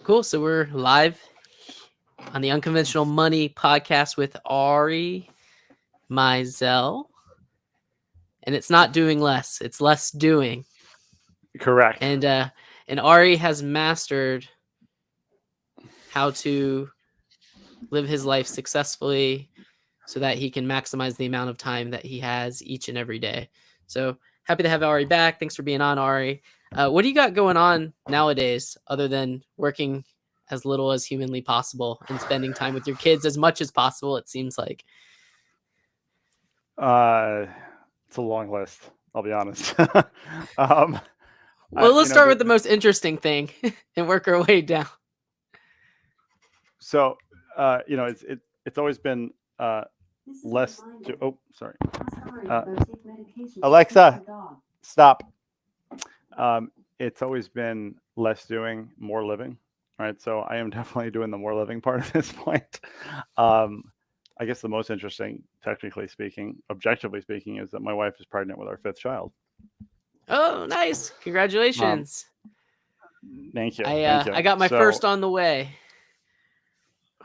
Cool. So we're live on the Unconventional Money podcast with Ari Meisel. And it's not doing less, it's less doing. Correct. And Ari has mastered how to live his life successfully so that he can maximize the amount of time that he has each and every day. So happy to have Ari back. Thanks for being on, Ari. What do you got going on nowadays other than working as little as humanly possible and spending time with your kids as much as possible, it seems like? Uh, it's a long list. I'll be honest. um, Well, let's start with the the most interesting thing and work our way down. so it's always been less. Oh, sorry. Alexa, stop. It's always been less doing, more living. Right. So I am definitely doing the more living part at this point. Um, I guess the most interesting, technically speaking, objectively speaking, is that my wife is pregnant with our fifth child. Oh, nice. Um, Congratulations. Thank you. I Thank uh, you. I got my So, first on the way.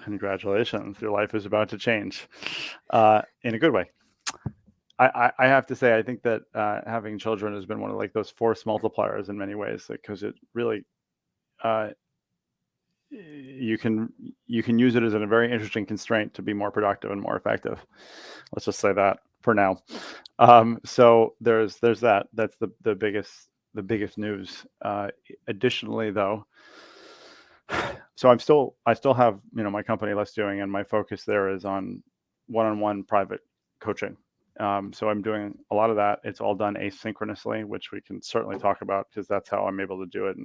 congratulations. Your life is about to change in a good way. I have to say, I think that having children has been one of like those force multipliers in many ways because it really, uh, you can use it as a very interesting constraint to be more productive and more effective. Let's just say that for now. So there's that. That's the biggest news. Additionally, though, so I still have my company Less Doing, and my focus there is on one-on-one private coaching. So I'm doing a lot of that. It's all done asynchronously, which we can certainly talk about because that's how I'm able to do it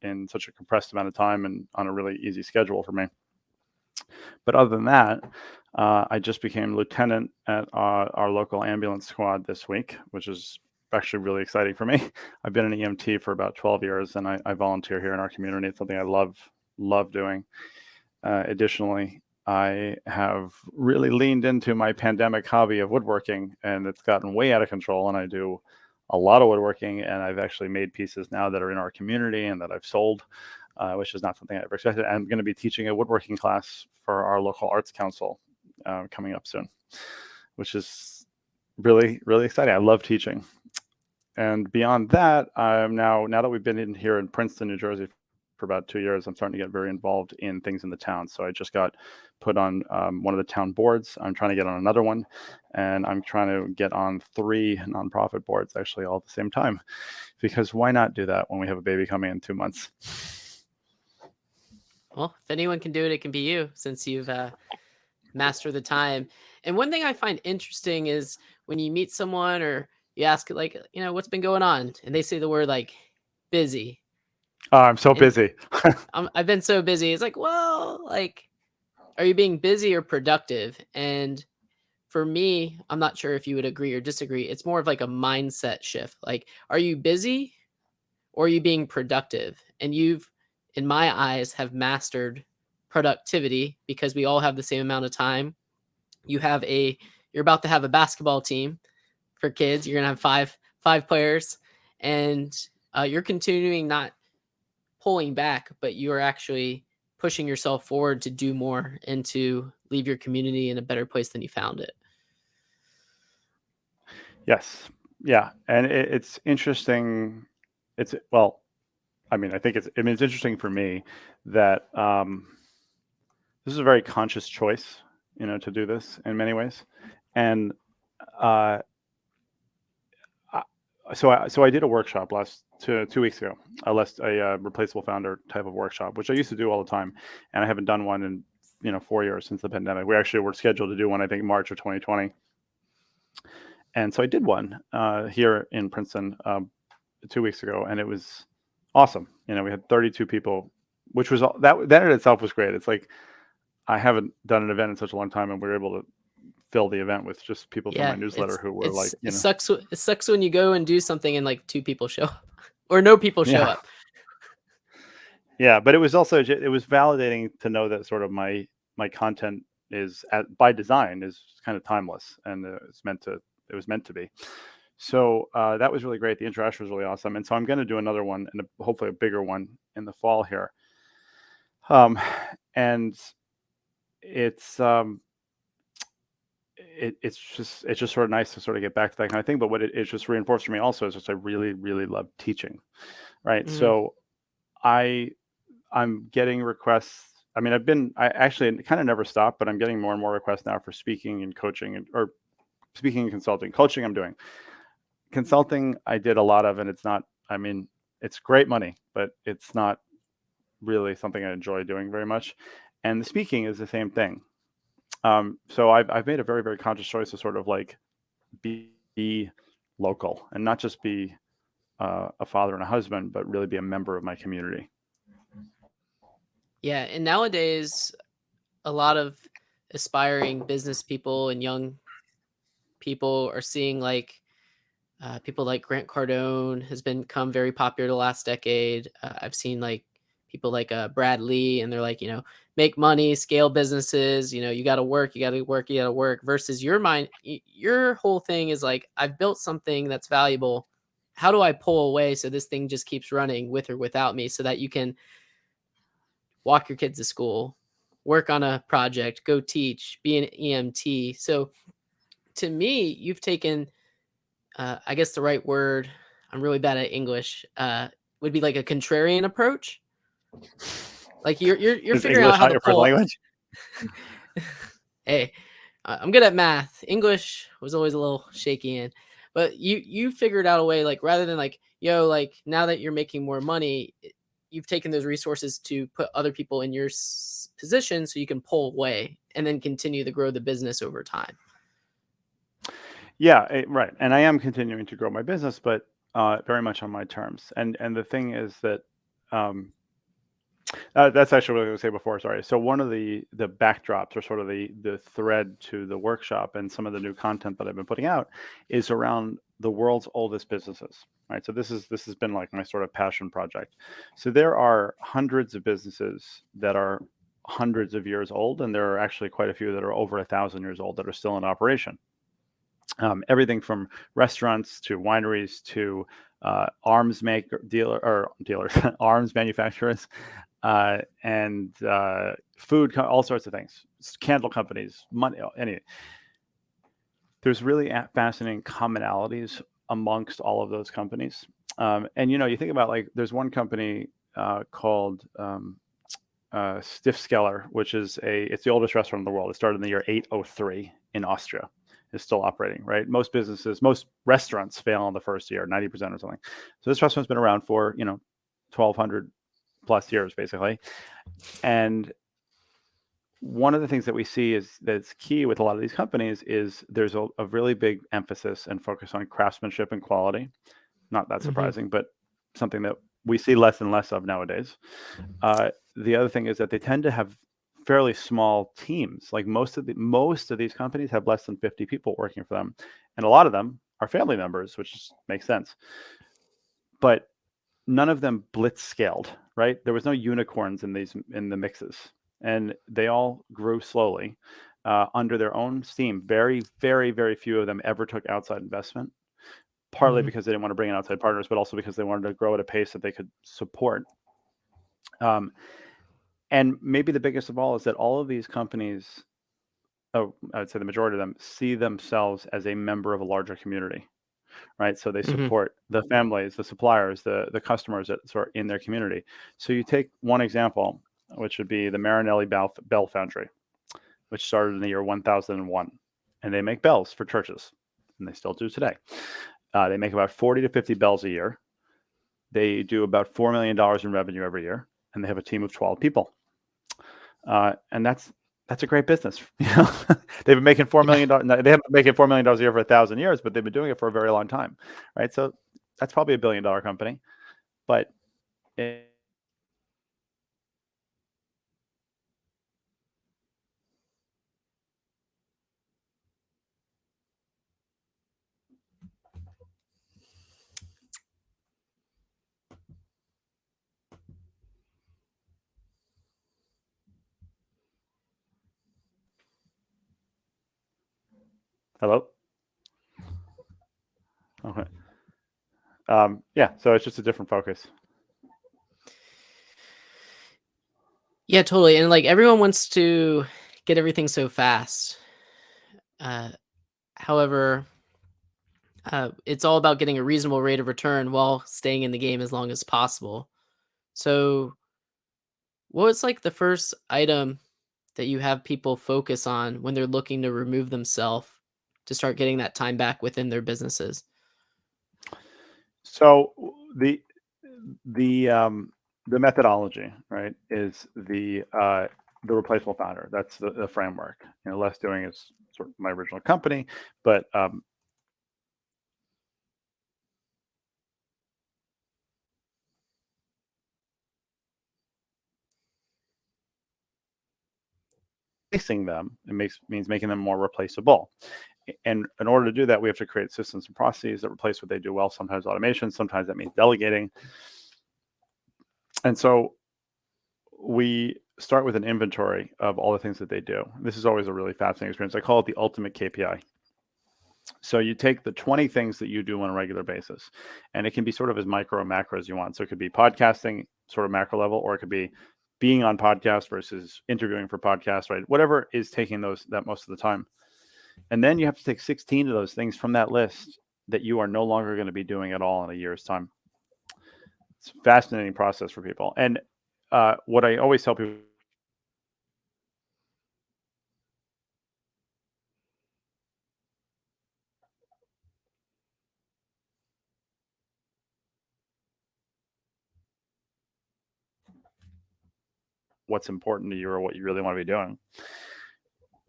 in such a compressed amount of time and on a really easy schedule for me. But other than that, I just became lieutenant at our local ambulance squad this week, which is actually really exciting for me. I've been an EMT for about 12 years, and I volunteer here in our community. It's something I love doing. Additionally, I have really leaned into my pandemic hobby of woodworking, and it's gotten way out of control. And I do a lot of woodworking, and I've actually made pieces now that are in our community and that I've sold, which is not something I ever expected. I'm going to be teaching a woodworking class for our local arts council coming up soon, which is really, really exciting. I love teaching. And beyond that, I'm now that we've been in here in Princeton, New Jersey for about 2 years, I'm starting to get very involved in things in the town. So I just got put on one of the town boards. I'm trying to get on another one, and I'm trying to get on 3 nonprofit boards actually all at the same time, because why not do that when we have a baby coming in 2 months? Well, if anyone can do it, it can be you, since you've mastered the time. And one thing I find interesting is when you meet someone or you ask, like, what's been going on? And they say the word like busy. I'm so And busy. I've been so busy. It's like, well, like, are you being busy or productive? And for me, I'm not sure if you would agree or disagree. It's more of like a mindset shift. Like, are you busy or are you being productive? And you've, in my eyes, have mastered productivity because we all have the same amount of time. You're about to have a basketball team for kids. You're gonna have five players, and you're continuing, not pulling back, but you are actually pushing yourself forward to do more and to leave your community in a better place than you found it. Yes. Yeah. And it's interesting. It's, well, it's interesting for me that this is a very conscious choice, to do this in many ways. And uh, so I did a workshop last 2 weeks ago, a replaceable founder type of workshop, which I used to do all the time, and I haven't done one in 4 years since the pandemic. We actually were scheduled to do one, I think, March of 2020, and so I did one here in Princeton 2 weeks ago, and it was awesome. We had 32 people, which was that in itself was great. It's like I haven't done an event in such a long time, and we were able to fill the event with just people from my Yeah, newsletter who were like, it sucks. It sucks when you go and do something and like 2 people show up, or no people show yeah, up. yeah. But it was also it was validating to know that sort of my content is by design is kind of timeless, and it was meant to be. So that was really great. The interaction was really awesome, and so I'm going to do another one, and hopefully a bigger one in the fall here. Um, and it's it's just sort of nice to sort of get back to that kind of thing. But what it's just reinforced for me also is just I really really love teaching, right? Mhm. So I I'm getting requests. I mean, I actually kind of never stopped, but I'm getting more and more requests now for speaking and coaching or speaking and consulting. Coaching, I'm doing. Consulting, I did a lot of, and it's not. I mean, it's great money, but it's not really something I enjoy doing very much. And the speaking is the same thing. So I've made a very very conscious choice to sort of like be local and not just be a father and a husband, but really be a member of my community. Yeah, and nowadays a lot of aspiring business people and young people are seeing like people like Grant Cardone has become very popular the last decade. I've seen like people like Brad Lee, and they're like, make money, scale businesses. You got to work, you got to work, you got to work. Versus your mind, your whole thing is like, I've built something that's valuable. How do I pull away so this thing just keeps running with or without me, so that you can walk your kids to school, work on a project, go teach, be an EMT. So to me, you've taken I guess the right word, I'm really bad at English, would be like a contrarian approach. Like you're Is figuring out English how not to your first pull. language? Hey, I'm good at math. English was always a little shaky in, but you figured out a way, like, rather than like, like, now that you're making more money, you've taken those resources to put other people in your position so you can pull away and then continue to grow the business over time. Yeah, right. And I am continuing to grow my business, but very much on my terms. And the thing is that um, that's actually what I was going to say before. Sorry. So one of the backdrops, or sort of the thread to the workshop and some of the new content that I've been putting out, is around the world's oldest businesses. Right. So this has been like my sort of passion project. So there are hundreds of businesses that are hundreds of years old, and there are actually quite a few that are over 1,000 years old that are still in operation. Everything from restaurants to wineries to arms maker dealer or dealers, arms manufacturers, and all sorts of things, candle companies, money, any. There's really fascinating commonalities amongst all of those companies. And you think about, like, there's one company called Stiffskeller, which it's the oldest restaurant in the world. It started in the year 803 in Austria. Is still operating, right? Most restaurants fail in the first year, 90% or something. So this restaurant's been around for 1,200 plus years, basically. And one of the things that we see that's key with a lot of these companies is there's a really big emphasis and focus on craftsmanship and quality. Not that Hmm. surprising, but something that we see less and less of nowadays. The other thing is that they tend to have fairly small teams. Like most of these companies have less than 50 people working for them, and a lot of them are family members, which makes sense. But none of them blitz scaled, right? There was no unicorns in the mixes, and they all grew slowly under their own steam. Very, very, very few of them ever took outside investment. Partly Hmm. because they didn't want to bring in outside partners, but also because they wanted to grow at a pace that they could support. Um, and maybe the biggest of all is that all of these companies, oh, I would say the majority of them, see themselves as a member of a larger community, right? So they Hmm. support the families, the suppliers, the customers that are in their community. So you take one example, which would be the Marinelli Bell Foundry, which started in the year 1001, and they make bells for churches, and they still do today. They make about 40 to 50 bells a year. They do about $4 million in revenue every year, and they have a team of 12 people. And that's a great business. They've been making Yeah. $4 million. They haven't been making $4 million a year for 1,000 years, but they've been doing it for a very long time, right? So that's probably $1 billion company. But hello. Okay. Yeah. So it's just a different focus. Yeah, totally. And like everyone wants to get everything so fast. Uh, however, it's all about getting a reasonable rate of return while staying in the game as long as possible. So, what was like the first item that you have people focus on when they're looking to remove themselves to start getting that time back within their businesses? So the methodology, right, is the replaceable founder. That's the framework. Less doing is sort of my original company, but replacing them, means making them more replaceable. And in order to do that, we have to create systems and processes that replace what they do well. Sometimes automation, sometimes that means delegating. And so we start with an inventory of all the things that they do. This is always a really fascinating experience. I call it the ultimate KPI. So you take the 20 things that you do on a regular basis, and it can be sort of as micro or macro as you want. So it could be podcasting, sort of macro level, or it could be being on podcast versus interviewing for podcasts, right? Whatever is taking that most of the time. And then you have to take 16 of those things from that list that you are no longer going to be doing at all in a year's time. It's a fascinating process for people. And what I always tell people, what's important to you or what you really want to be doing.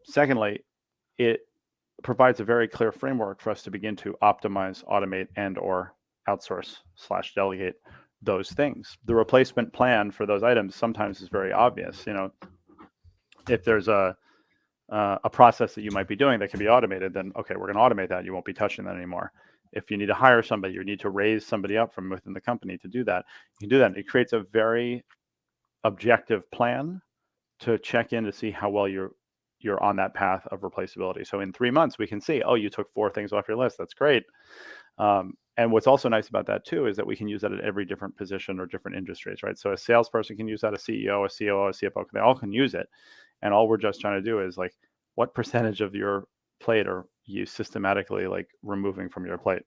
Secondly, it provides a very clear framework for us to begin to optimize, automate, and or outsource / delegate those things. The replacement plan for those items sometimes is very obvious. If there's a process that you might be doing that can be automated, then okay, we're going to automate that. You won't be touching that anymore. If you need to hire somebody, you need to raise somebody up from within the company to do that. You can do that. It creates a very objective plan to check in to see how well you're on that path of replaceability. So in 3 months, we can see, oh, you took 4 things off your list. That's great. And what's also nice about that too is that we can use that at every different position or different industries, right? So a salesperson can use that, a CEO, a COO, a CFO, they all can use it. And all we're just trying to do is like, what percentage of your plate are you systematically like removing from your plate?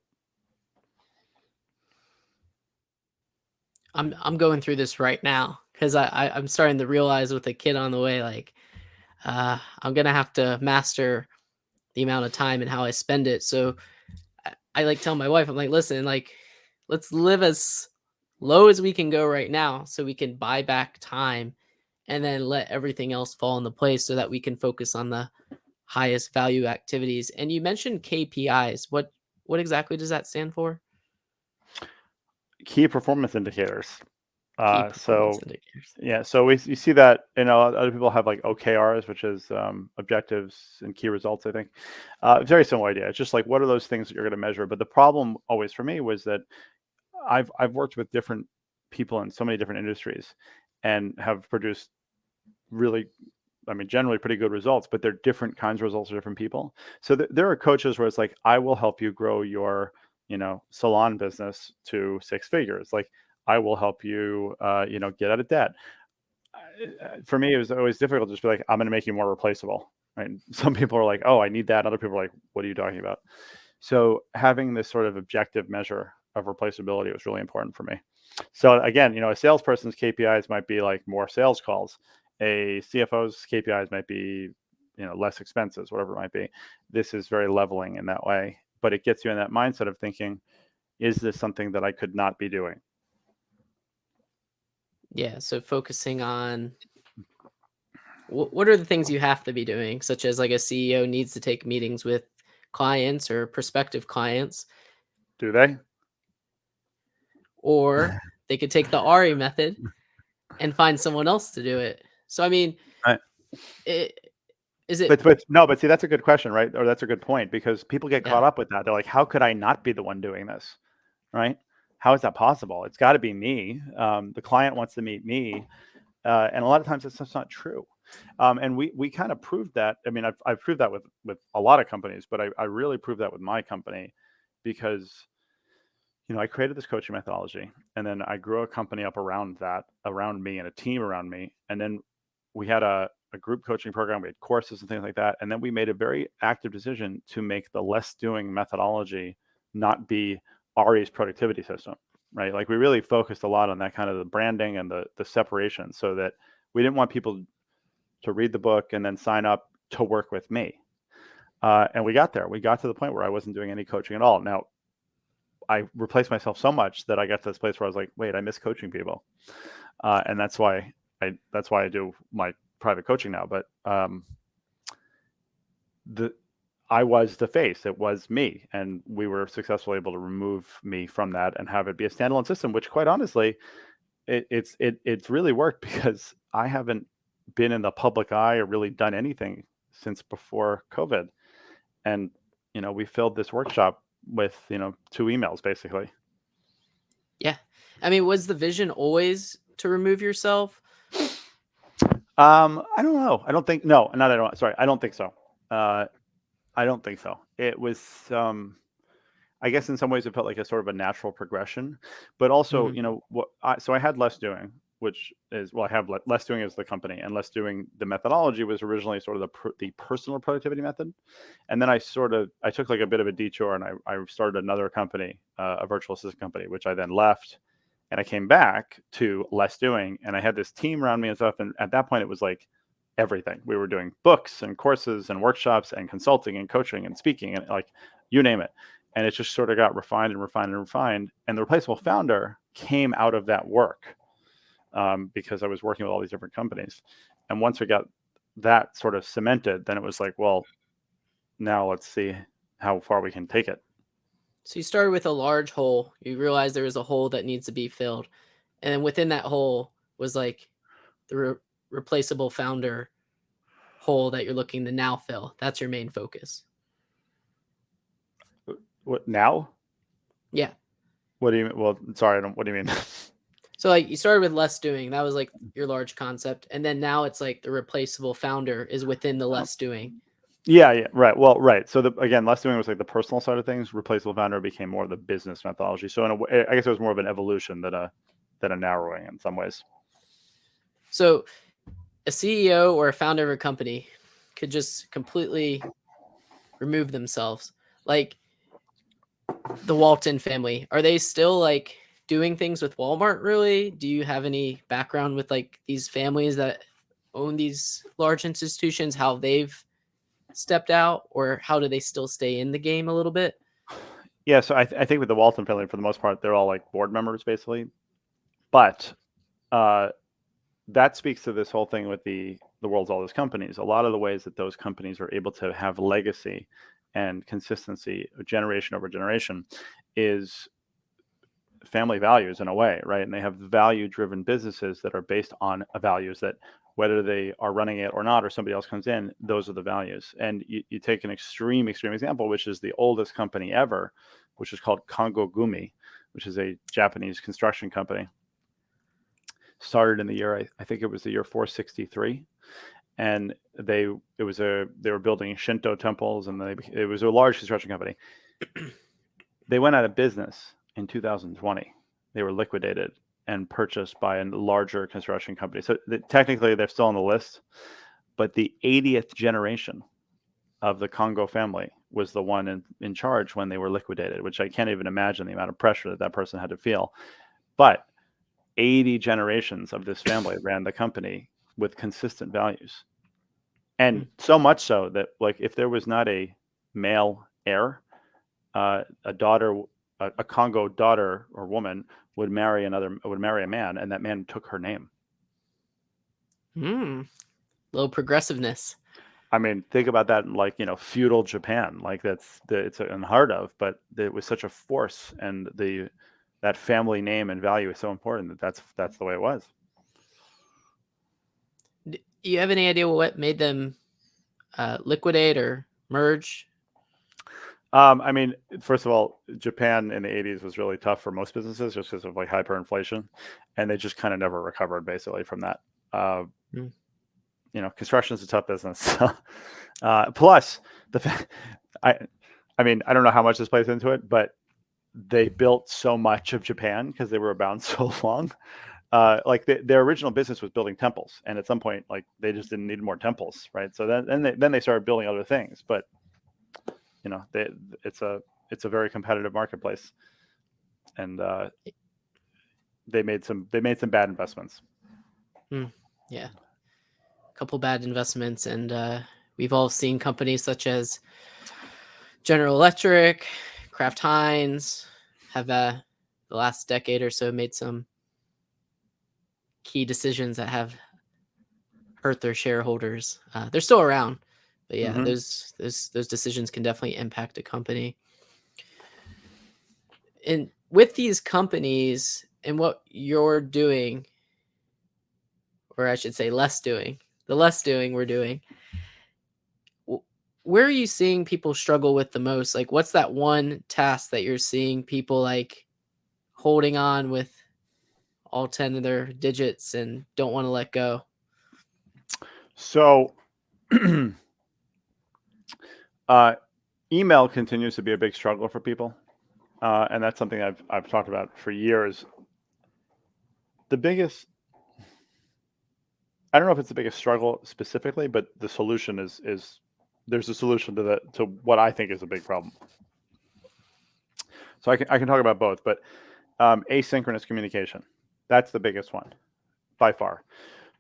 I'm going through this right now because I'm starting to realize with a kid on the way, like I'm gonna have to master the amount of time and how I spend it. So I like tell my wife, I'm like, listen, like let's live as low as we can go right now so we can buy back time and then let everything else fall into place so that we can focus on the highest value activities. And you mentioned KPIs. What exactly does that stand for? Key performance indicators. Key performance So indicators. yeah, so you see that, other people have like OKRs, which is objectives and key results, I think. Very similar idea. It's just like, what are those things that you're going to measure? But the problem always for me was that I've worked with different people in so many different industries and have produced really, I mean, generally pretty good results, but they're different kinds of results for different people. So there are coaches where it's like, I will help you grow your, salon business to 6 figures. Like, I will help you, get out of debt. For me, it was always difficult to just be like, I'm going to make you more replaceable. Right? Some people are like, oh, I need that. Other people are like, what are you talking about? So having this sort of objective measure of replaceability was really important for me. So again, a salesperson's KPIs might be like more sales calls. A CFO's KPIs might be, less expenses, whatever it might be. This is very leveling in that way, but it gets you in that mindset of thinking, is this something that I could not be doing? Yeah, so focusing on what are the things you have to be doing, such as like a CEO needs to take meetings with clients or prospective clients, Do they? or they could take the Ari method and find someone else to do it. So I mean, Right. it, is it? But no, but see, that's a good question, right? Or that's a good point, because people get Yeah, caught up with that. They're like, how could I not be the one doing this? Right? How is that possible? It's got to be me. The client wants to meet me, and a lot of times it's just not true. And we kind of proved that. I mean, I've proved that with a lot of companies, but I really proved that with my company, because I created this coaching methodology, and then I grew a company up around that, around me, and a team around me, and then we had a group coaching program, we had courses and things like that. And then we made a very active decision to make the less doing methodology not be Ari's productivity system, right? Like we really focused a lot on that kind of the branding and the separation, so that we didn't want people to read the book and then sign up to work with me. And we got there. We got to the point where I wasn't doing any coaching at all. Now, I replaced myself so much that I got to this place where I was like, wait, I miss coaching people, and that's why I do my private coaching now. But the I was the face. It was me, and we were successfully able to remove me from that and have it be a standalone system. Which, quite honestly, it's really worked, because I haven't been in the public eye or really done anything since before COVID. And we filled this workshop with 2 emails basically. Yeah. I mean, was the vision always to remove yourself? I don't know. I don't think no, not I don't. Sorry, I don't think so. I don't think so. It was I guess in some ways it felt like a sort of a natural progression, but also, Mhm. so I had Less Doing, which is, well, I have Less Doing as the company, and Less Doing, the methodology was originally sort of the personal productivity method. And then I took like a bit of a detour, and I started another company, a virtual assistant company, which I then left, and I came back to Less Doing, and I had this team around me and stuff. And at that point it was like everything. We were doing books and courses and workshops and consulting and coaching and speaking, and like, you name it. And it just sort of got refined and refined and refined. And the Replaceable Founder came out of that work, because I was working with all these different companies. And once we got that sort of cemented, then it was like, well, now let's see how far we can take it. So you started with a large hole. You realized there was a hole that needs to be filled. And then within that hole was like the replaceable founder hole that you're looking to now fill. That's your main focus. What now? Yeah. What do you mean? Well, sorry, what do you mean? So like you started with Less Doing. That was like your large concept. And then now it's like the replaceable founder is within the Less Doing. Yeah, right. Well, right. So again, Less Doing was like the personal side of things. Replaceable Founder became more of the business methodology. So in a way, I guess it was more of an evolution than a narrowing in some ways. So a CEO or a founder of a company could just completely remove themselves. Like the Walton family, are they still like doing things with Walmart really? Do you have any background with like these families that own these large institutions, how they've stepped out, or how do they still stay in the game a little bit? Yeah, so I think with the Walton family, for the most part, they're all like board members basically. But that speaks to this whole thing with the world's oldest companies. A lot of the ways that those companies are able to have legacy and consistency, generation over generation, is family values in a way, right? And they have value-driven businesses that are based on values that, whether they are running it or not, or somebody else comes in, those are the values. And you take an extreme example, which is the oldest company ever, which is called Kongo Gumi, which is a Japanese construction company. Started in the year, I think it was the year 463, and they were building Shinto temples, and it was a large construction company. They went out of business in 2020. They were liquidated and purchased by a larger construction company. So technically they're still on the list, but the 80th generation of the Kongo family was the one in charge when they were liquidated, which I can't even imagine the amount of pressure that person had to feel. But 80 generations of this family ran the company with consistent values. And so much so that, like, if there was not a male heir, a Congo daughter or woman would marry a man, and that man took her name. Little progressiveness. I mean, think about that in, like, feudal Japan. Like, it's unheard of, but it was such a force, and that family name and value is so important that's the way it was. Do you have any idea what made them liquidate or merge? I mean, first of all, Japan in the 80s was really tough for most businesses just because of like hyperinflation, and they just kind of never recovered basically from that. Construction is a tough business. Plus, I mean, I don't know how much this plays into it, but they built so much of Japan because they were abound so long like their original business was building temples, and at some point, like they just didn't need more temples, right? So then they started building other things, but they, it's a it's a very competitive marketplace, and they made some bad investments. Mm, yeah, a couple bad investments, and we've all seen companies such as General Electric, Kraft Heinz have the last decade or so made some key decisions that have hurt their shareholders. They're still around, but yeah, Hmm. those decisions can definitely impact a company. And with these companies and what you're doing, or I should say the less doing we're doing, where are you seeing people struggle with the most? Like, what's that one task that you're seeing people like holding on with all 10 of their digits and don't want to let go? So, uh, email continues to be a big struggle for people, and that's something I've talked about for years. The biggest, I don't know if it's the biggest struggle specifically, but the solution is there's a solution to what I think is a big problem. So I can talk about both, but asynchronous communication, that's the biggest one by far.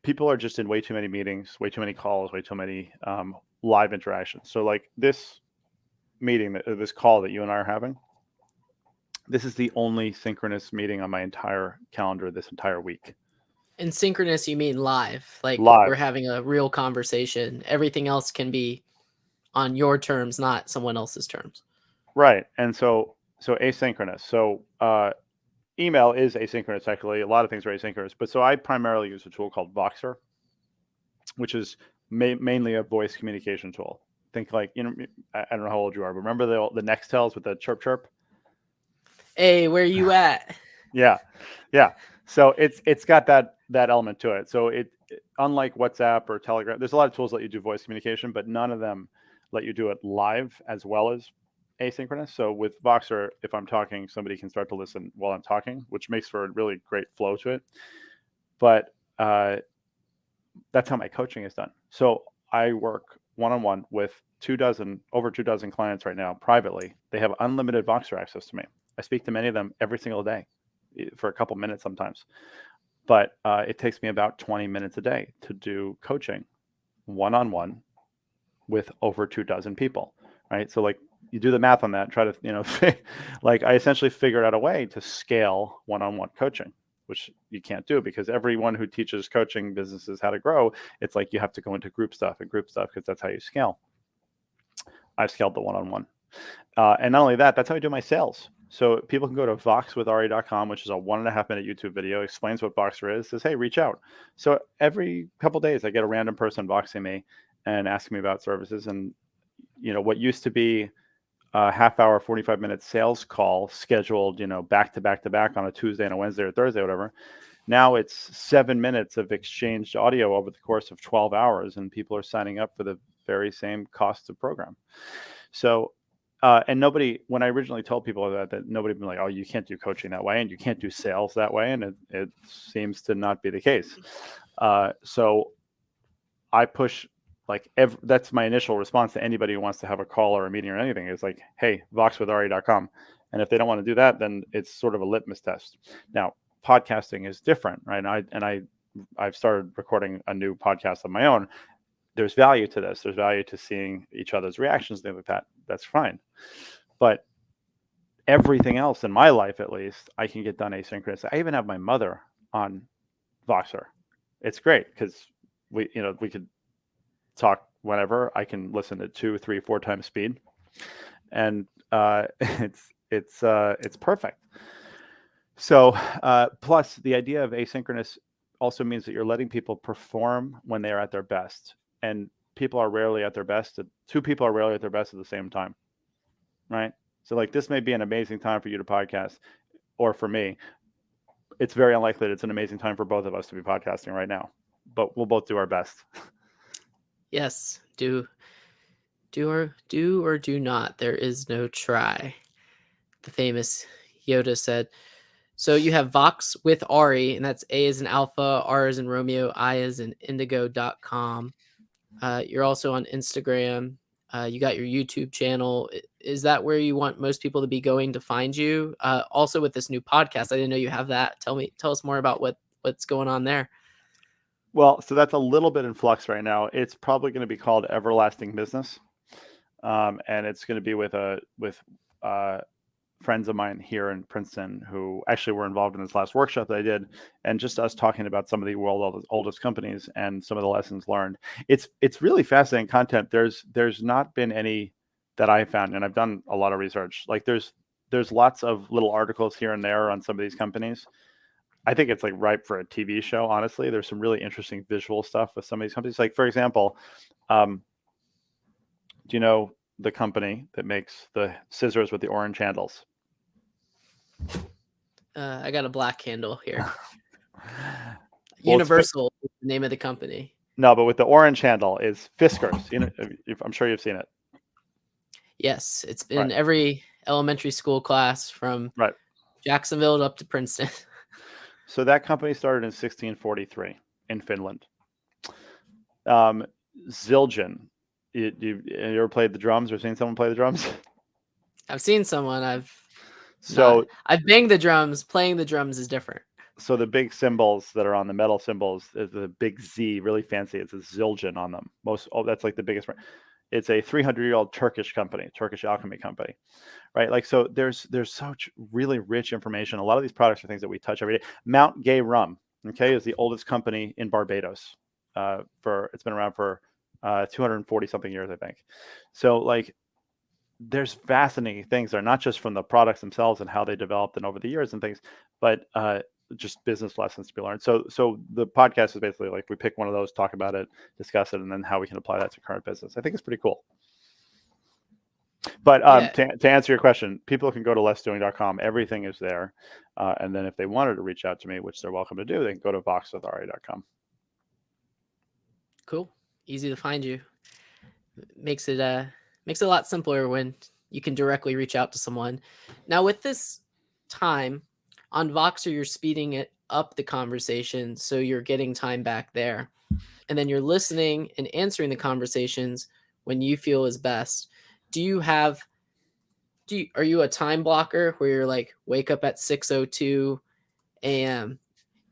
People are just in way too many meetings, way too many calls, way too many live interactions. So like this meeting, this call that you and I are having, this is the only synchronous meeting on my entire calendar this entire week. In synchronous, you mean live, like we're Live. having a real conversation. Everything else can be on your terms, not someone else's terms. Right. And so asynchronous. So email is asynchronous actually. A lot of things are asynchronous, but so I primarily use a tool called Voxer, which is mainly a voice communication tool. Think like, I don't know how old you are, but remember the Nextels with the chirp chirp? Hey, where you at? Yeah. Yeah. So it's got that element to it. So unlike WhatsApp or Telegram, there's a lot of tools that let you do voice communication, but none of them let you do it live as well as asynchronous. So with Voxer, if I'm talking, somebody can start to listen while I'm talking, which makes for a really great flow to it. But that's how my coaching is done. So I work one-on-one with over 2 dozen clients right now privately. They have unlimited Voxer access to me. I speak to many of them every single day for a couple minutes sometimes. But it takes me about 20 minutes a day to do coaching one-on-one with over 2 dozen people, right? So like you do the math on that, try to, like I essentially figured out a way to scale one-on-one coaching, which you can't do because everyone who teaches coaching businesses how to grow, it's like you have to go into group stuff because that's how you scale. I've scaled the one-on-one. And not only that, that's how I do my sales. So people can go to voxwithari.com, which is a 1.5 minute YouTube video, explains what Voxer is, says, hey, reach out. So every couple of days, I get a random person boxing me and asking me about services. And, what used to be a half hour, 45-minute sales call scheduled, back to back to back on a Tuesday and a Wednesday or Thursday, whatever. Now it's 7 minutes of exchanged audio over the course of 12 hours, and people are signing up for the very same cost of program. So, and when I originally told people that nobody been like, oh, you can't do coaching that way and you can't do sales that way. And it seems to not be the case. So I push that's my initial response to anybody who wants to have a call or a meeting or anything is like, hey, voxwithari.com. And if they don't want to do that, then it's sort of a litmus test. Now, podcasting is different, right? I've started recording a new podcast of my own. There's value to this. There's value to seeing each other's reactions, things like that. That's fine. But everything else in my life, at least, I can get done asynchronous. I even have my mother on Voxer. It's great because we could talk whenever. I can listen to 2, 3, 4 times speed, and it's perfect. So plus the idea of asynchronous also means that you're letting people perform when they are at their best, and people are rarely at their best. Two people are rarely at their best at the same time, right? So like this may be an amazing time for you to podcast, or for me, it's very unlikely that it's an amazing time for both of us to be podcasting right now, but we'll both do our best. Yes, do or do not. There is no try. The famous Yoda said. So you have Vox with Ari, and that's A as in Alpha, R as in Romeo, I as in Indigo.com. You're also on Instagram. You got your YouTube channel. Is that where you want most people to be going to find you? Also with this new podcast, I didn't know you have that. Tell us more about what's going on there. Well, so that's a little bit in flux right now. It's probably going to be called Everlasting Business, and it's going to be with uh, friends of mine here in Princeton who actually were involved in this last workshop that I did, and just us talking about some of the world's oldest companies and some of the lessons learned. It's really fascinating content. There's not been any that I found, and I've done a lot of research. Like there's lots of little articles here and there on some of these companies. I think it's like ripe for a TV show. Honestly, there's some really interesting visual stuff with some of these companies. Like for example, um, do you know the company that makes the scissors with the orange handles? I got a black handle here. Well, Universal is the name of the company. no, but with the orange handle is Fiskars. You know, I'm sure you've seen it. Yes, it's Right, been every elementary school class from right. Jacksonville up to Princeton. So that company started in 1643 in Finland. Um, Zildjian. You ever played the drums or seen someone play the drums? I've seen someone. So I've banged the drums. Playing the drums is different. so the big symbols that are on the metal symbols is the big Z, really fancy. It's a Zildjian on them. That's like the biggest. It's a 300-year-old Turkish company, Turkish alchemy company, right? Like so, there's such really rich information. A lot of these products are things that we touch every day. Mount Gay Rum, okay, is the oldest company in Barbados. It's been around for 240 something years, I think. So like there's fascinating things there, not just from the products themselves and how they developed and over the years and things, but just business lessons to be learned. So the podcast is basically like we pick one of those, talk about it, discuss it, and then how we can apply that to current business. I think it's pretty cool. But Yeah, to answer your question, people can go to lessdoing.com. Everything is there. And then if they wanted to reach out to me, which they're welcome to do, they can go to voxwithari.com. cool. Easy to find you. Makes it a lot simpler when you can directly reach out to someone. Now with this time on Voxer, you're speeding it up the conversation, so you're getting time back there, and then you're listening and answering the conversations when you feel is best. Do you have are you a time blocker where you're like wake up at 6:02 a.m.,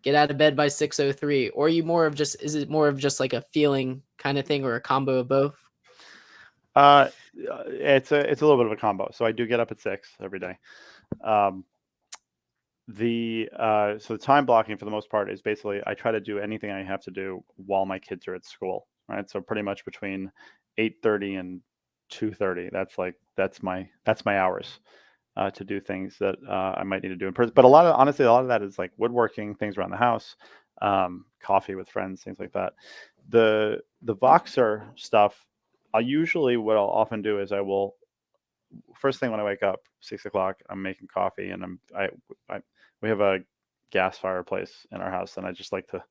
get out of bed by 6:03, or are you more of just is it more of just like a feeling kind of thing or a combo of both? It's a little bit of a combo. So I do get up at 6 every day. Um, so the time blocking for the most part is basically I try to do anything I have to do while my kids are at school, right? So pretty much between 8:30 and 2:30. That's my hours to do things that I might need to do in person. But honestly, a lot of that is like woodworking, things around the house, coffee with friends, things like that. The Voxer stuff, what I'll often do is I will first thing when I wake up, 6 o'clock, I'm making coffee, and we have a gas fireplace in our house, and I just like to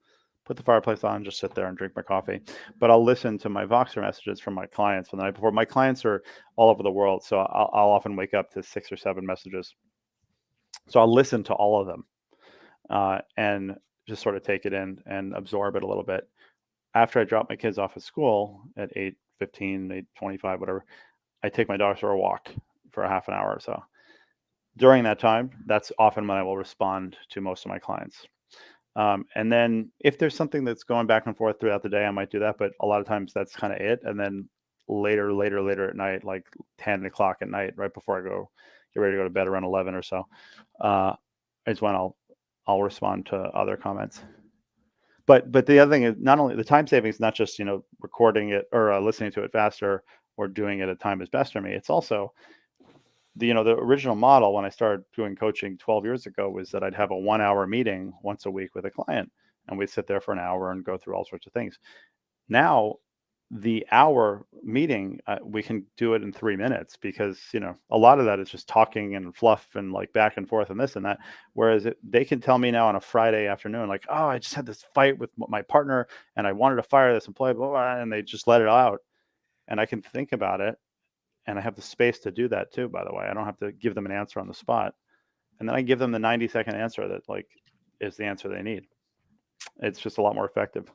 put the fireplace on, just sit there and drink my coffee. But I'll listen to my Voxer messages from my clients from the night before. My clients are all over the world, so I'll often wake up to 6 or 7 messages. So I'll listen to all of them and just sort of take it in and absorb it a little bit. After I drop my kids off at school at 8:15, 8:25, whatever, I take my dogs for a walk for a half an hour or so. During that time, that's often when I will respond to most of my clients. And then if there's something that's going back and forth throughout the day, I might do that. But a lot of times that's kind of it. And then later at night, like 10 o'clock at night, right before I get ready to go to bed around 11 or so, uh, is when I'll respond to other comments. But the other thing is not only the time savings, not just recording it or listening to it faster or doing it at time is best for me. It's also the original model when I started doing coaching 12 years ago was that I'd have a 1 hour meeting once a week with a client, and we'd sit there for an hour and go through all sorts of things. Now, the hour meeting, we can do it in 3 minutes because a lot of that is just talking and fluff and like back and forth and this and that. Whereas they can tell me now on a Friday afternoon, like, oh, I just had this fight with my partner and I wanted to fire this employee, blah, blah, and they just let it out, and I can think about it, and I have the space to do that too, by the way. I don't have to give them an answer on the spot. and then I give them the 90-second answer that like is the answer they need. It's just a lot more effective.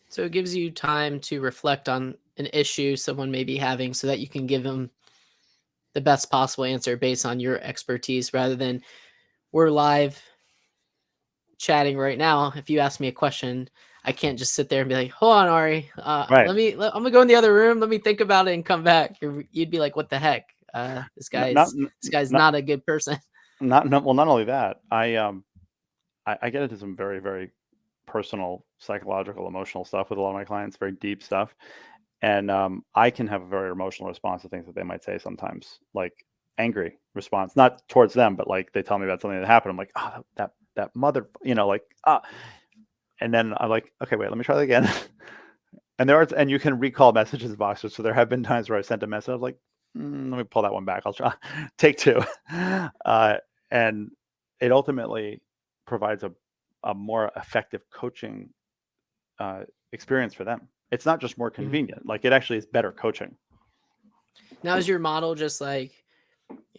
So it gives you time to reflect on an issue someone may be having so that you can give them the best possible answer based on your expertise rather than we're live chatting right now. If you ask me a question, I can't just sit there and be like, "Hold on, Ari. Right. I'm gonna go in the other room. Let me think about it and come back." You'd be like, "What the heck? Not This guy's not not a good person." not well. Not only that, I get into some very very personal, psychological, emotional stuff with a lot of my clients. Very deep stuff, and I can have a very emotional response to things that they might say sometimes, like angry response, not towards them, but like they tell me about something that happened. I'm like, oh, that mother, like and then I'm like, okay, wait, let me try that again. And you can recall messages boxes. So there have been times where I sent a message, I was like, let me pull that one back. I'll try take two. And it ultimately provides a more effective coaching experience for them. It's not just more Mhm. convenient, like it actually is better coaching. Now, is your model just like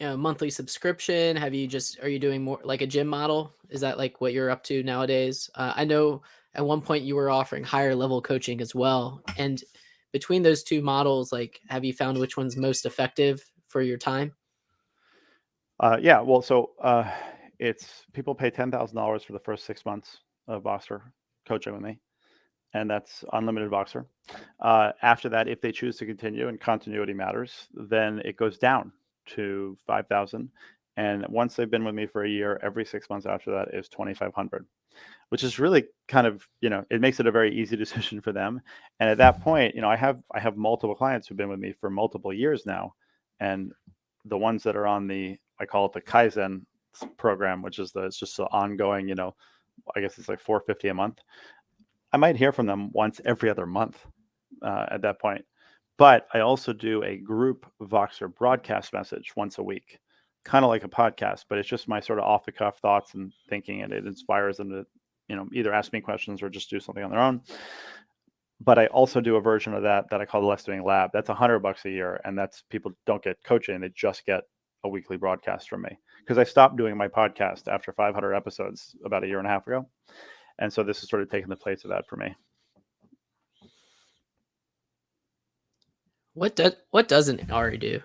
monthly subscription? Are you doing more like a gym model? Is that like what you're up to nowadays? I know at one point you were offering higher level coaching as well. And between those two models, like, have you found which one's most effective for your time? Yeah, well, so it's people pay $10,000 for the first 6 months of Boxer coaching with me, and that's unlimited Boxer. After that, if they choose to continue and continuity matters, then it goes down to 5,000. And once they've been with me for a year, every 6 months after that is 2,500, which is really kind of, it makes it a very easy decision for them. And at that point, I have multiple clients who've been with me for multiple years now, and the ones that are on I call it the Kaizen program, which is it's just the ongoing, I guess it's like 450 a month. I might hear from them once every other month at that point. But I also do a group Voxer broadcast message once a week, kind of like a podcast, but it's just my sort of off the cuff thoughts and thinking, and it inspires them to, either ask me questions or just do something on their own. But I also do a version of that I call the Less Doing Lab. That's $100 a year, and that's people don't get coaching; they just get a weekly broadcast from me because I stopped doing my podcast after 500 episodes about a year and a half ago, and so this is sort of taking the place of that for me. What doesn't Ari do?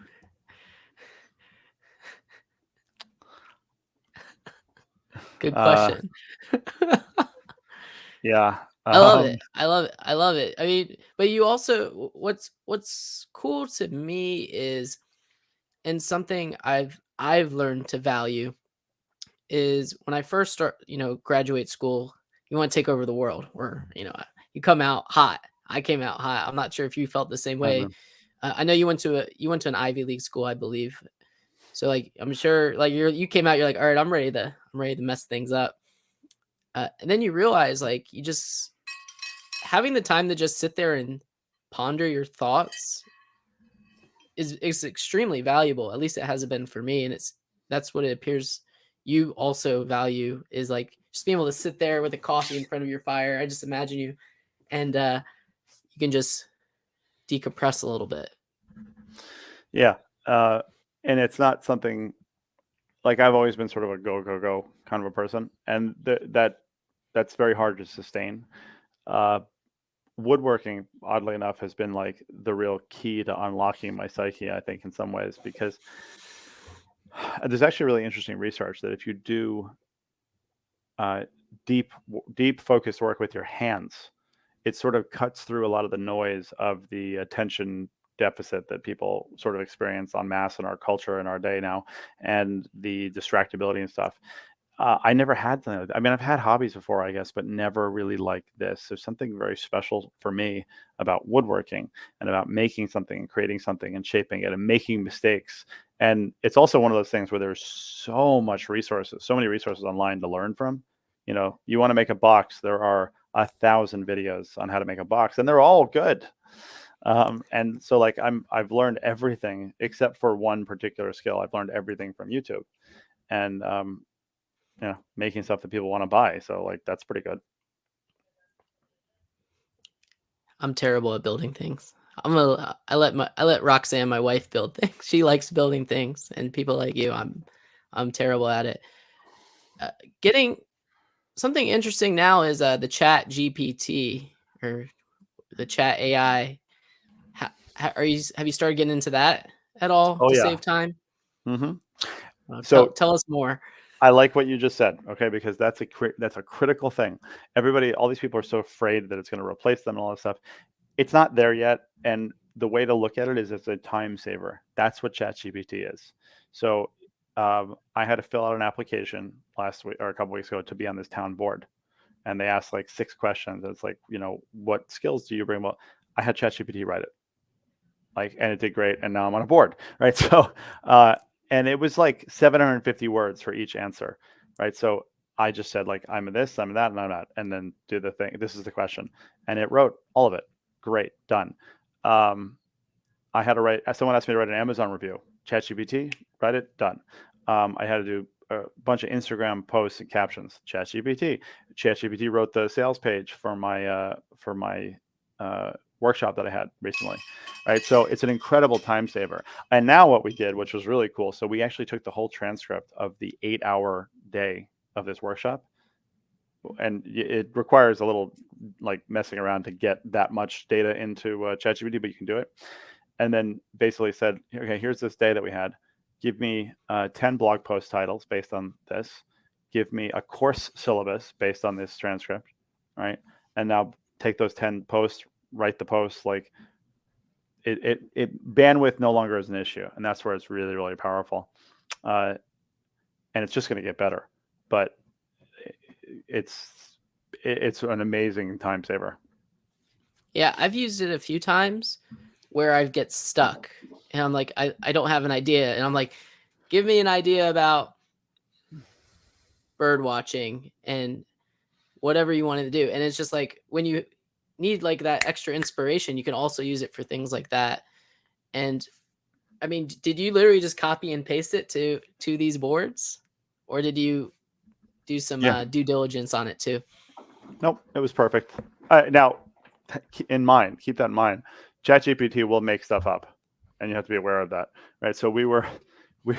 Good Uh, question. yeah. I love it. I love it. I love it. I mean, but you also what's cool to me is, and something I've learned to value is when I first graduate school, you want to take over the world, or you come out hot. I came out hot. I'm not sure if you felt the same way. I know you went to an Ivy League school, I believe. So like I'm sure like you came out, you're like, all right, I'm ready to mess things up. And then you realize like you just having the time to just sit there and ponder your thoughts is extremely valuable. At least it hasn't been for me, and that's what it appears you also value is like just being able to sit there with a coffee in front of your fire. I just imagine you, and you can just decompress a little bit. Yeah. Uh, and it's not something like I've always been sort of a go, go, go kind of a person. And that's very hard to sustain. Uh, Woodworking, oddly enough, has been like the real key to unlocking my psyche, I think, in some ways, because there's actually really interesting research that if you do uh, deep focused work with your hands, it sort of cuts through a lot of the noise of the attention deficit that people sort of experience en masse in our culture in our day now, and the distractibility and stuff. I never had the. I mean, I've had hobbies before, I guess, but never really like this. There's something very special for me about woodworking and about making something and creating something and shaping it and making mistakes. And it's also one of those things where there's so many resources online to learn from. You want to make a box, there are 1,000 videos on how to make a box, and they're all good. And so, like, I've learned everything except for one particular skill. I've learned everything from YouTube, and making stuff that people want to buy. So like that's pretty good. I'm terrible at building things. I let Roxanne, my wife, build things. She likes building things, and people like you, I'm terrible at it. Uh, Getting something interesting now is the Chat GPT or the Chat AI. Have you started getting into that at all Oh to yeah. save time? hmm Tell So tell us more. I like what you just said, okay, because that's a critical thing. Everybody, all these people are so afraid that it's going to replace them and all that stuff. It's not there yet, and the way to look at it is as a time saver. That's what ChatGPT is. So I had to fill out an application last week or a couple weeks ago to be on this town board, and they asked like 6 questions. It's like, what skills do you bring? Well, I had ChatGPT write it, like, and it did great, and now I'm on a board, right? So uh and it was like 750 words for each answer, right? So I just said like, I'm this, I'm that, and I'm that, and then do the thing. This is the question, and it wrote all of it. Great, done. um I had to write, someone asked me to write an Amazon review. ChatGPT, write it, done. I had to do a bunch of Instagram posts and captions. ChatGPT wrote the sales page for my workshop that I had recently. Right. So it's an incredible time saver. And now what we did, which was really cool. So we actually took the whole transcript of the 8-hour day of this workshop, and it requires a little like messing around to get that much data into ChatGPT, but you can do it. And then basically said, okay, here's this day that we had. Give me 10 blog post titles based on this. Give me a course syllabus based on this transcript, right? And now take those 10 posts, write the posts. Like it bandwidth no longer is an issue, and that's where it's really really powerful, uh, and it's just going to get better. But it's it's an amazing time saver. Yeah, I've used it a few times where I get stuck and I'm like, I don't have an idea. And I'm like, give me an idea about bird watching and whatever you wanted to do. And it's just like when you need like that extra inspiration, you can also use it for things like that. And I mean, did you literally just copy and paste it to these boards? Or did you do some Yeah. due diligence on it too? Nope, it was perfect. Now, keep that in mind. ChatGPT will make stuff up, and you have to be aware of that, right? So we we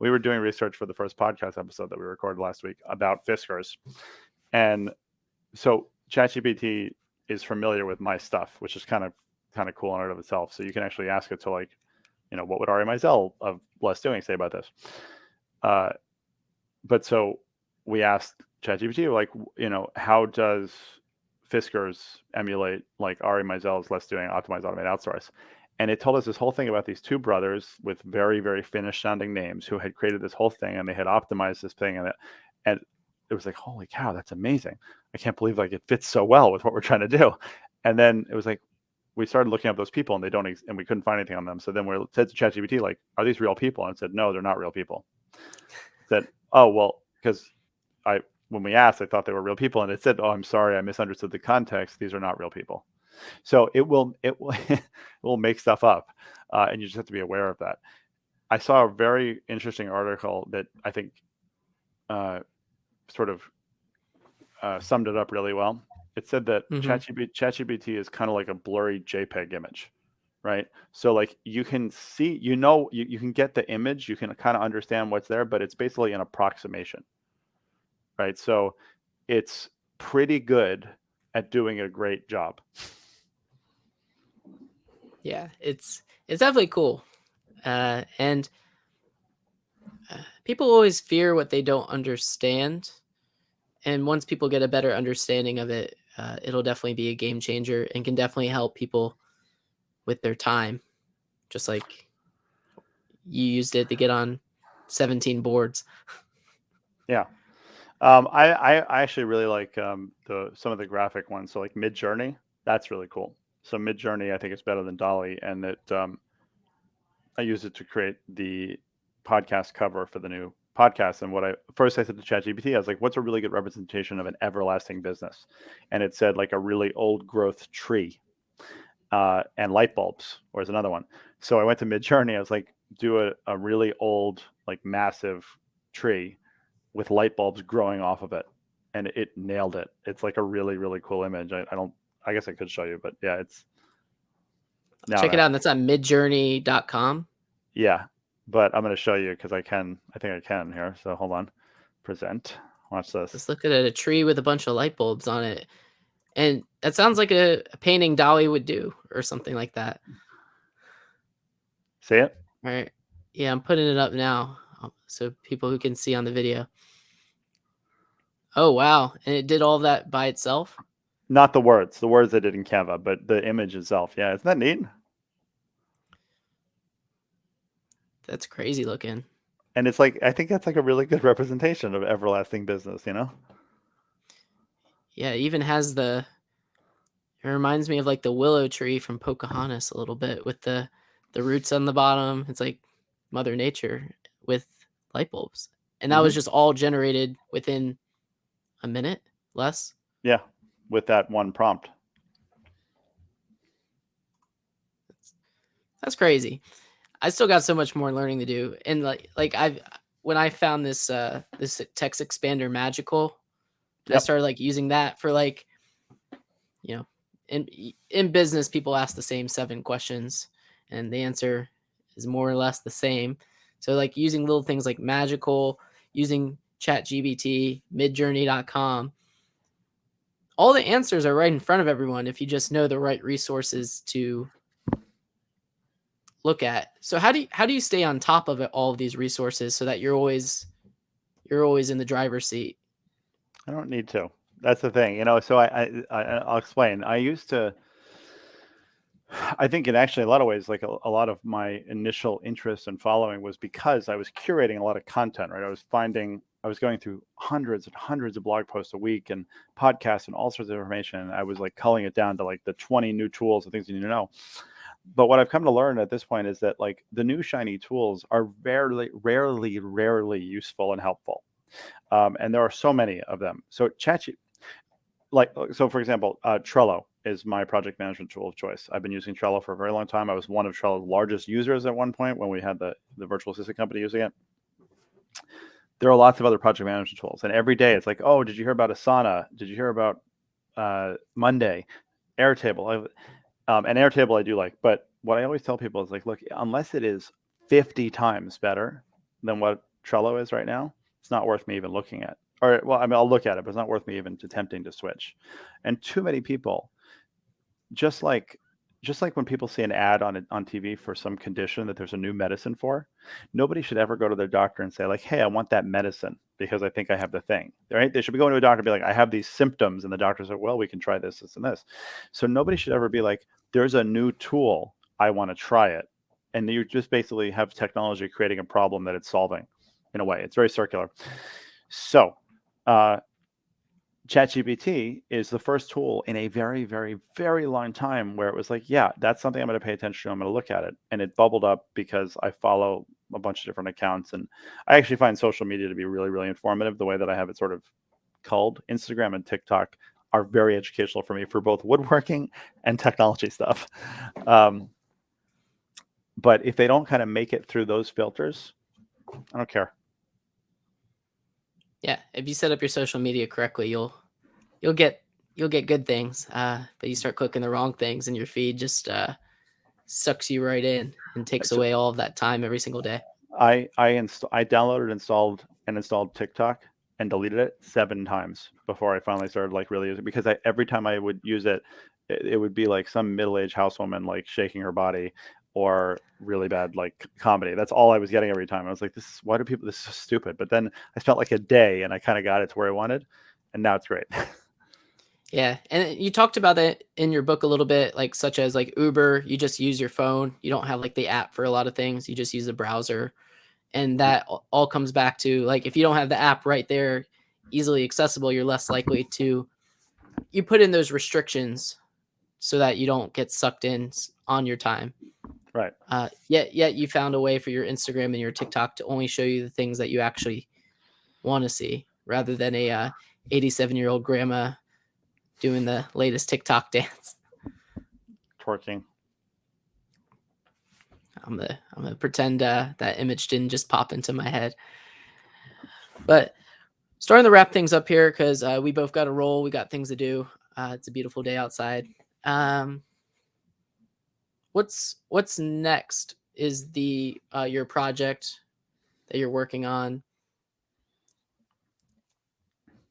were doing research for the first podcast episode that we recorded last week about Fiskars, and so ChatGPT is familiar with my stuff, which is kind of cool in and of itself. So you can actually ask it to like, what would Ari Meisel of Less Doing say about this? Uh, but so we asked ChatGPT, like, how does Fiskars emulate like Ari Meisel's Let's Doing Optimize Automate Outsource? And it told us this whole thing about these two brothers with very, very Finnish sounding names who had created this whole thing, and they had optimized this thing, and it was like, holy cow, that's amazing. I can't believe like it fits so well with what we're trying to do. And then it was like, we started looking up those people, and they don't, and we couldn't find anything on them. So then we said to ChatGPT, like, are these real people? And it said, no, they're not real people. Said, oh well, because I when we asked, I thought they were real people, and it said, "Oh, I'm sorry, I misunderstood the context. These are not real people." So it will it will make stuff up, and you just have to be aware of that. I saw a very interesting article that I think uh, sort of summed it up really well. It said that Hmm. ChatGPT is kind of like a blurry JPEG image, right? So like you can see, you can get the image, you can kind of understand what's there, but it's basically an approximation, right? So it's pretty good at doing a great job. Yeah, it's definitely cool. And people always fear what they don't understand. And once people get a better understanding of it, it'll definitely be a game changer and can definitely help people with their time, just like you used it to get on 17 boards. Yeah. I actually really like the some of the graphic ones. So like Mid Journey, that's really cool. So Mid Journey, I think it's better than Dolly, and that I used it to create the podcast cover for the new podcast. And what I first I said to ChatGPT, I was like, "What's a really good representation of an everlasting business?" And it said like a really old growth tree, and light bulbs, or is another one. So I went to Mid Journey. I was like, "Do a really old, like massive tree with light bulbs growing off of it," and it nailed it. It's like a really really cool image. I don't. I guess I could show you, but yeah, it's Now Check it that's out. And that's on midjourney.com. yeah, but I'm going to show you because I can. I think I can here. So hold on. Present. Watch this. Let's look at a tree with a bunch of light bulbs on it. And that sounds like a painting Dolly would do or something like that. See it? All right. Yeah, I'm putting it up now so people who can see on the video. Oh, wow. And it did all that by itself? Not the words. The words I did in Canva, but the image itself. Yeah, isn't that neat? That's crazy looking. And it's like I think that's like a really good representation of everlasting business. You know? Yeah, it even has it reminds me of like the willow tree from Pocahontas a little bit with the roots on the bottom. It's like Mother Nature with light bulbs. And that was Hmm. just all generated within a minute, less. Yeah, with that one prompt. That's crazy. I still got so much more learning to do. And like I've when I found this text expander magical, I Yep. started like using that for like, you know, in business people ask the same 7 questions and the answer is more or less the same. So like using little things like magical, using ChatGPT, midjourney.com, all the answers are right in front of everyone if you just know the right resources to look at. So how do you stay on top of all of these resources so that you're always in the driver's seat? I don't need to. That's the thing, you know. So I'll explain. I used to. I think in actually a lot of ways, like a lot of my initial interest and following was because I was curating a lot of content, right? I was going through hundreds and hundreds of blog posts a week and podcasts and all sorts of information. And I was like culling it down to like the 20 new tools and things you need to know. But what I've come to learn at this point is that like the new shiny tools are rarely useful and helpful. And there are so many of them. So so for example, Trello is my project management tool of choice. I've been using Trello for a very long time. I was one of Trello's largest users at one point when we had the virtual assistant company using it. There are lots of other project management tools, and every day it's like, oh, did you hear about Asana? Did you hear about Monday, Airtable? And Airtable I do like, but what I always tell people is like, look, unless it is 50 times better than what Trello is right now, it's not worth me even looking at. Or, well, I mean, I'll look at it, but it's not worth me even attempting to switch. And too many people, just like just like when people see an ad on TV for some condition that there's a new medicine for, nobody should ever go to their doctor and say like, "Hey, I want that medicine because I think I have the thing." Right? They should be going to a doctor and be like, "I have these symptoms," and the doctor said, "Well, we can try this, this, and this." So nobody should ever be like, "There's a new tool, I want to try it," and you just basically have technology creating a problem that it's solving. In a way, it's very circular. So, uh, ChatGPT is the first tool in a very, very, very long time where it was like, yeah, that's something I'm going to pay attention to. I'm going to look at it. And it bubbled up because I follow a bunch of different accounts. And I actually find social media to be really, really informative. The way that I have it sort of culled, Instagram and TikTok are very educational for me for both woodworking and technology stuff. Um, but if they don't kind of make it through those filters, I don't care. Yeah, if you set up your social media correctly, you'll get you'll get good things. But you start clicking the wrong things, and your feed just sucks you right in and takes So away all of that time every single day. I downloaded, installed TikTok and deleted it 7 times before I finally started like really using it because every time I would use it, it would be like some middle-aged housewoman like shaking her body or really bad like comedy. That's all I was getting every time. I was like, why do people, this is so stupid. But then I spent like a day and I kind of got it to where I wanted, and now it's great. Yeah, and you talked about that in your book a little bit, like such as like Uber, you just use your phone. You don't have like the app for a lot of things. You just use the browser, and that all comes back to like if you don't have the app right there, easily accessible, you're less likely to you put in those restrictions so that you don't get sucked in on your time. Right. Yet you found a way for your Instagram and your TikTok to only show you the things that you actually want to see, rather than a 87-year-old grandma doing the latest TikTok dance. Twerking. I'm gonna pretend that image didn't just pop into my head. But starting to wrap things up here because we both got to roll. We got things to do. It's a beautiful day outside. Um, what's next? Is the your project that you're working on?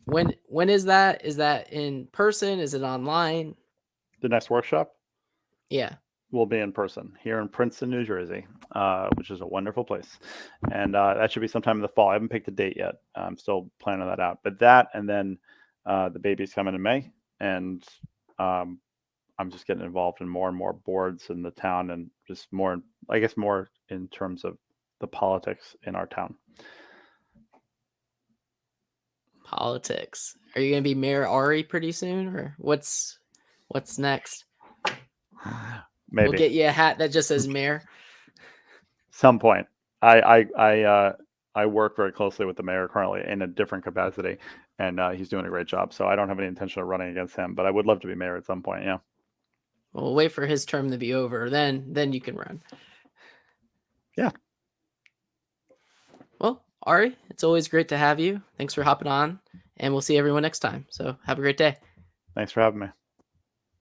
When is that? Is that in person? Is it online? The next workshop Yeah. will be in person here in Princeton, New Jersey, which is a wonderful place. And that should be sometime in the fall. I haven't picked a date yet. I'm still planning that out. But that, and then the baby's coming in May, and um, I'm just getting involved in more and more boards in the town, and just more, I guess, more in terms of the politics in our town. Politics. Are you gonna be Mayor Ari pretty soon, or what's next? We'll Maybe get you a hat that just says mayor. some point. I work very closely with the mayor currently in a different capacity, and he's doing a great job. So I don't have any intention of running against him, but I would love to be mayor at some point. Yeah. We'll wait for his term to be over. Then you can run. Yeah. Well, Ari, it's always great to have you. Thanks for hopping on, and we'll see everyone next time. So have a great day. Thanks for having me.